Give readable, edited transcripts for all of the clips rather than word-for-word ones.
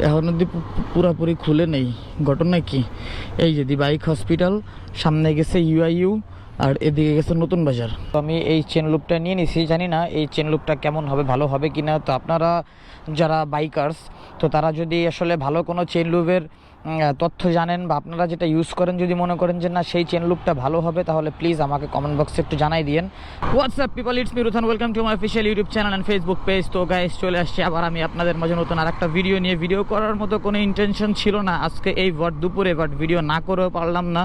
এখন অব্দি পুরাপুরি খুলে নেই। ঘটনা কি, এই যে দি বাইক হসপিটাল, সামনে গেছে ইউআইইউ, আর এদিকে গেছে নতুন বাজার। তো আমি এই চেন লুপটা নিয়ে নিছি, জানি না এই চেন লুপটা কেমন হবে, ভালো হবে কিনা। তো আপনারা যারা বাইকার্স, তো তারা যদি আসলে ভালো কোনো চেন লুপের তথ্য জানেন বা আপনারা যেটা ইউজ করেন, যদি মনে করেন যে না সেই চেন লুপটা ভালো হবে, তাহলে প্লিজ আমাকে কমেন্ট বক্সে একটু জানাই দিয়েন। What's up people, it's me Ruthan, welcome to my official YouTube channel and Facebook page. তো গাইস, চলে আসছে আবার আমি আপনাদের মাঝে নতুন আর একটা ভিডিও নিয়ে। ভিডিও করার মতো কোনো ইন্টেনশন ছিল না আজকে এই দুপুরে, বাট ভিডিও না করেও পারলাম না,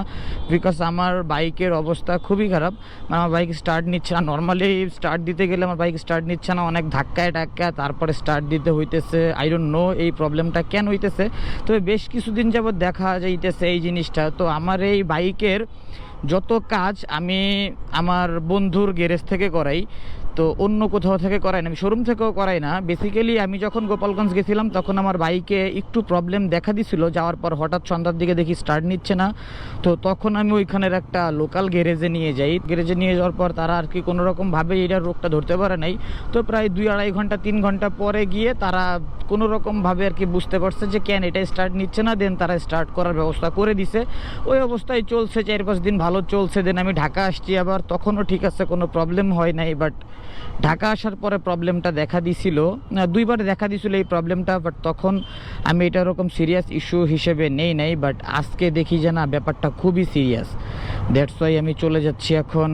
বিকজ আমার বাইকের অবস্থা খুবই খারাপ। মানে আমার বাইক স্টার্ট নিচ্ছে না। নর্মালি স্টার্ট দিতে গেলে আমার বাইক স্টার্ট নিচ্ছে না, অনেক ধাক্কায় তারপরে স্টার্ট দিতে হইতেছে। আই ডোন্ট নো এই প্রবলেমটা কেন হইতেছে, তবে বেশ কিছুদিন যাবৎ দেখা যাইতেছে এই জিনিসটা। তো আমার এই বাইকের যত কাজ আমি আমার বন্ধুর গ্যারেজ থেকে করাই, তো অন্য কোথাও থেকে করাই না, আমি শোরুম থেকেও করাই না। বেসিক্যালি আমি যখন গোপালগঞ্জ গেছিলাম তখন আমার বাইকে একটু প্রবলেম দেখা দিছিল, যাওয়ার পর হঠাৎ সন্ধ্যার দিকে দেখি স্টার্ট নিচ্ছে না। তো তখন আমি ওইখানের একটা লোকাল গ্যারেজে নিয়ে যাই। গ্যারেজে নিয়ে যাওয়ার পর তারা আর কি কোনোরকমভাবে এটার রোগটা ধরতে পারে নাই। তো প্রায় 2-2.5 ঘন্টা 3 ঘন্টা পরে গিয়ে তারা কোনোরকমভাবে আর কি বুঝতে পারছে যে কেন এটা স্টার্ট নিচ্ছে না, দেন তারা স্টার্ট করার ব্যবস্থা করে দিছে। ওই অবস্থায় চলছে 4-5 দিন ভালো চলছে। দেন আমি ঢাকা আসছি আবার, তখনও ঠিক আছে, কোনো প্রবলেম হয় নাই। বাট ঢাকা আসার পরে প্রবলেমটা দেখা দিছিল, 2বার দেখা দিছিল এই প্রবলেমটা, বাট তখন আমি এটা ওরকম সিরিয়াস ইস্যু হিসেবে নেই নাই। বাট আজকে দেখি যে না, ব্যাপারটা খুবই সিরিয়াস। দ্যাটস ওয়াই আমি চলে যাচ্ছি এখন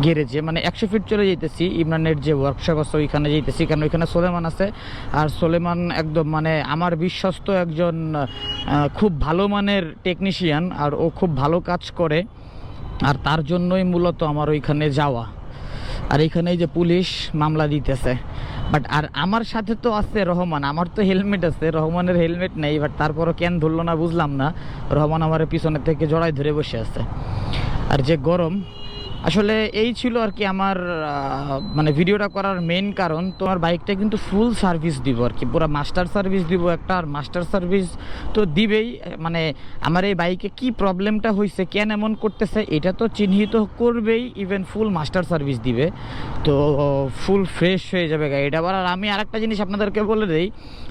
গ্যারেজে, মানে 100 ফিট চলে যেতেছি। ইমরানের যে ওয়ার্কশপ আছে ওইখানে যেতেছি, কারণ ওইখানে সোলেমান আছে। আর সোলেমান একদম মানে আমার বিশ্বস্ত একজন খুব ভালো মানের টেকনিশিয়ান, আর ও খুব ভালো কাজ করে, আর তার জন্যই মূলত আমার ওইখানে যাওয়া। আর এখানে যে পুলিশ মামলা দিতেছে, বাট আর আমার সাথে তো আছে রহমান, আমার তো হেলমেট আছে, রহমানের হেলমেট নেই। বাট তারপরও কেন ধরলো না বুঝলাম না। রহমান আমার পিছনের থেকে জড়াই ধরে বসে আছে। আর যে গরম, আসলে এই ছিল আর কি আমার মানে ভিডিওটা করার মেইন কারণ। তোমার বাইকটা কিন্তু ফুল সার্ভিস দিব আর কি, পুরো মাস্টার সার্ভিস দিব একটা। আর মাস্টার সার্ভিস তো দিবেই, মানে আমার এই বাইকে কি প্রবলেমটা হয়েছে, কেন এমন করতেছে, এটা তো চিহ্নিত করবেই, ইভেন ফুল মাস্টার সার্ভিস দিবে। তো ফুল ফ্রেশ হয়ে যাবে গাড়িটা আবার। আর আমি আরেকটা জিনিস আপনাদেরকে বলে দিই,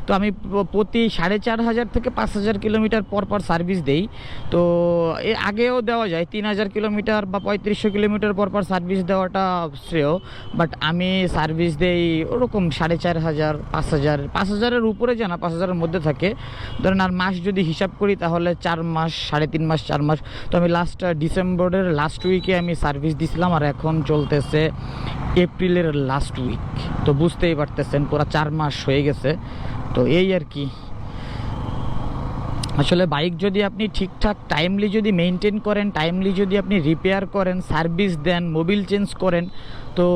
তো আমি প্রতি 4,500 থেকে 5,000 কিলোমিটার পর পর সার্ভিস দেই। তো এর আগেও দেওয়া যায় 3,000 কিলোমিটার বা 3500 কিলোমিটার পর পর সার্ভিস দেওয়াটা শ্রেয়। বাট আমি সার্ভিস দেই ওরকম 4,500, 5,000-5,000-এর উপরে জানা, 5,000-এর মধ্যে থাকে ধরেন। আর মাস যদি হিসাব করি তাহলে 4 মাস, 3.5 মাস, 4 মাস। তো আমি লাস্ট ডিসেম্বরের লাস্ট উইকে আমি সার্ভিস দিছিলাম, আর এখন চলতেছে এপ্রিলের লাস্ট উইক। তো বুঝতেই পারতেছেন পুরো 4 মাস হয়ে গেছে। তো এই আর কি, আসলে বাইক যদি আপনি ঠিকঠাক টাইমলি যদি মেনটেন করেন, টাইমলি যদি আপনি রিপেয়ার করেন, সার্ভিস দেন, মোবিল চেঞ্জ করেন, তো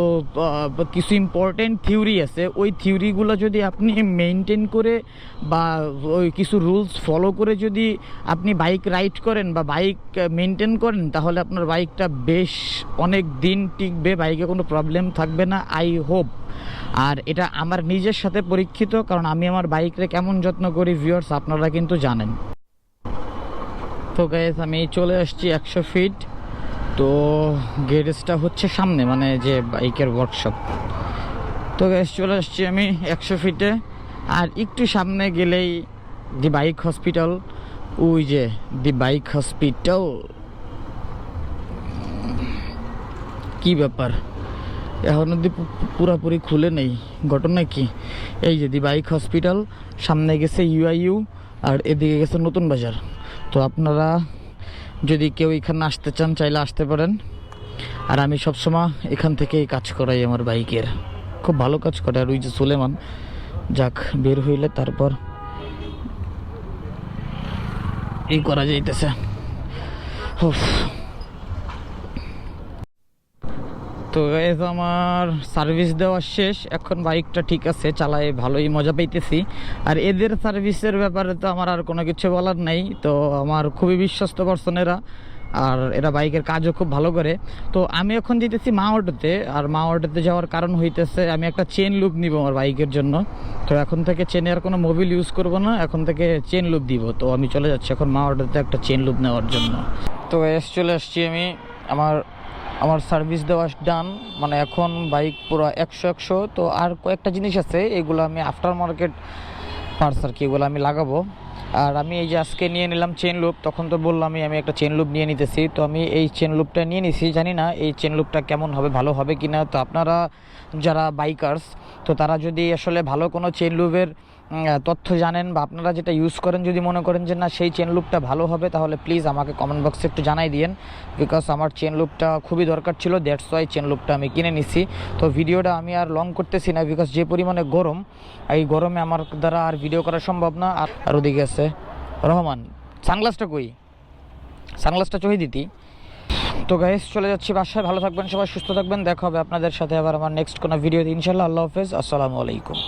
কিছু ইম্পর্টেন্ট থিওরি আছে, ওই থিওরিগুলো যদি আপনি মেনটেন করে বা ওই কিছু রুলস ফলো করে যদি আপনি বাইক রাইড করেন বা বাইক মেনটেন করেন, তাহলে আপনার বাইকটা বেশ অনেক দিন টিকবে, বাইকে কোনো প্রবলেম থাকবে না, আই হোপ। আর এটা আমার নিজের সাথে পরীক্ষিত, কারণ আমি আমার বাইকরে কেমন যত্ন করি ভিউয়ার্স আপনারা কিন্তু জানেন। তো গাইস, আমি চলে আসছি 100 ফিট। তো গ্যারেজটা হচ্ছে সামনে, মানে যে বাইকের ওয়ার্কশপ। তো গাইস, চলে আসছি আমি 100 ফিটে। আর একটু সামনে গেলেই দি বাইক হসপিটাল, ওই যে দি বাইক হসপিটাল। কি ব্যাপার, এখন অব্দি পুরাপুরি খুলে নেই। ঘটনা কি, এই যে দি বাইক হসপিটাল, সামনে গেছে ইউআইইউ, আর এদিকে গেছে নতুন বাজার। তো আপনারা যদি কেউ এখানে আসতে চান চাইলে আসতে পারেন। আর আমি সবসময় এখান থেকেই কাজ করাই, আমার বাইকের খুব ভালো কাজ করে। আর ওই যে সুলেমান, যাক বের হইলে তারপর এই করা যাইতেছে। তো আমার সার্ভিস দেওয়া শেষ, এখন বাইকটা ঠিক আছে, চালায় ভালোই মজা পাইতেছি। আর এদের সার্ভিসের ব্যাপারে তো আমার আর কোনো কিছু বলার নাই। তো আমার খুবই বিশ্বস্ত পার্সনেরা, আর এরা বাইকের কাজও খুব ভালো করে। তো আমি এখন যেতেছি মা অটোতে। আর মা অটোতে যাওয়ার কারণ হইতেছে আমি একটা চেন লুপ নিব আমার বাইকের জন্য। তো এখন থেকে চেনে আর কোনো মোবিল ইউজ করব না, এখন থেকে চেন লুপ দিব। তো আমি চলে যাচ্ছি এখন মা অটোতে একটা চেন লুপ নেওয়ার জন্য। তো চলে আসছি আমি, আমার সার্ভিস দেওয়া ডান, মানে এখন বাইক পুরো 100-100। তো আর কয়েকটা জিনিস আছে, এগুলো আমি আফটার মার্কেট পার্স আর কি, এগুলো আমি লাগাবো। আর আমি এই যে আজকে নিয়ে নিলাম চেন লুপ, তখন তো বললাম আমি একটা চেন লুপ নিয়ে নিতেছি। তো আমি এই চেন লুপটা নিয়ে নিছি, জানি না এই চেন লুপটা কেমন হবে, ভালো হবে কি না। তো আপনারা যারা বাইকার্স, তো তারা যদি আসলে ভালো কোনো চেন লুপের তথ্য জানেন বা আপনারা যেটা ইউজ করেন, যদি মনে করেন যে না সেই চেন লুপটা ভালো হবে, তাহলে প্লিজ আমাকে কমেন্ট বক্সে একটু জানাই দিন। বিকজ আমার চেন লুপটা খুবই দরকার ছিল, দ্যাটস ওয়াই চেন লুপটা আমি কিনে নিছি। তো ভিডিওটা আমি আর লং করতেছি না, বিকজ যে পরিমাণে গরম, এই গরমে আমার দ্বারা আর ভিডিও করা সম্ভব না। আর ওদিকে আছে রহমান, সানগ্লাসটা কই, সানগ্লাসটা চহি দিতি। তো গাইস চলে যাচ্ছি বাসায়, ভালো থাকবেন সবাই, সুস্থ থাকবেন, দেখা হবে আপনাদের সাথে আবার আমার নেক্সট কোনো ভিডিওতে ইনশাল্লাহ। আল্লাহ হাফেজ, আসসালামু আলাইকুম।